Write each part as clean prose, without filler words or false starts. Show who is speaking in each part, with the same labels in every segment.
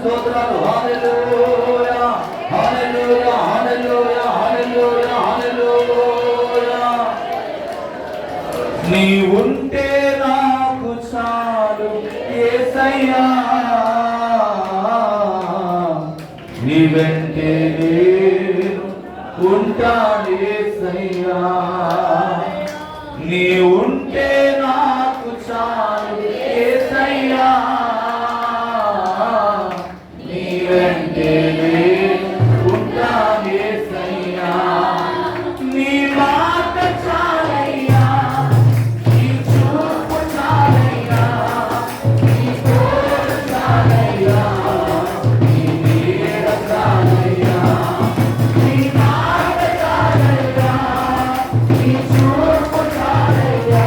Speaker 1: స్తోత్రాలు. హల్లెలూయా హల్లెలూయా హల్లెలూయా హల్లెలూయా హల్లెలూయా. నీవుంటే నాకు చాలు యేసయ్యా, నీ వెంటే నేను ఉంటాను యేసయ్యా. నీవుంటే నాకు చాలు యేసయ్యా, నీ వెంటే నేను ఉంటాను యేసయ్యా. నీ మాట చాలయ్యా, నీ చూపు చాలయ్యా, నీ తోడు చాలయ్యా, నీ నీడ చాలయ్యా. నీ మాట చాలయ్యా, నీ చూపు చాలయ్యా,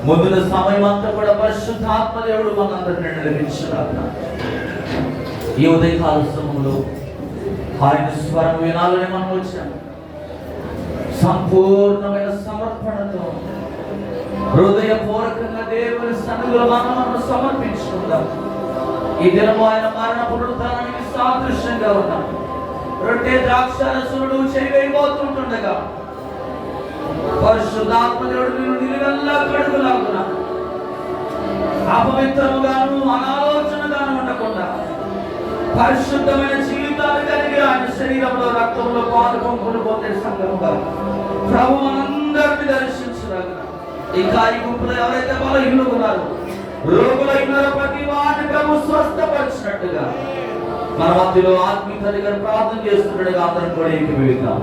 Speaker 1: ముందున్న సమయం అంతా కూడా పరిశుద్ధాత్మ దేవుడు మనందరినీ నడిపించుగాక. ఈ ఉదయకాల సమయంలో ఆయన స్వరం వినాలని మనం వచ్చాము. సంపూర్ణమైన సమర్పణతో హృదయపూర్వకంగా దేవుని సన్నిధిలో మనం సమర్పించుకుందాం. ఈ దినము ఆయన మరణ పునరుత్థానానికి సాదృశ్యంగా ఉన్నాం. రొట్టె ద్రాక్షారసుడు చేయబోతుండగా పరిశుద్ధాత్మ దేవుడు నిలువెల్లా కడుగులాగున అపవిత్రముగాను అనాలోచనగాను ఉండకుండా పరిశుద్ధమైన జీవితాలు కలిగి ఆయన శరీరంలో రక్తంలో పాల్గొనుకుని పోతే సంఘంగా ప్రభు మనందరినీ దర్శించరాగా. ఈ కార్య గుంపులో ఎవరైతే బలహీనులు ఉన్నారో, రోగులైన ప్రతి వారిని ప్రభు స్వస్థపరిచినట్టుగా మన మధ్యలో ఆత్మీయుడిగా ప్రార్థన చేస్తున్నట్టుగా అందరం కూడా ఏకీభవిద్దాం.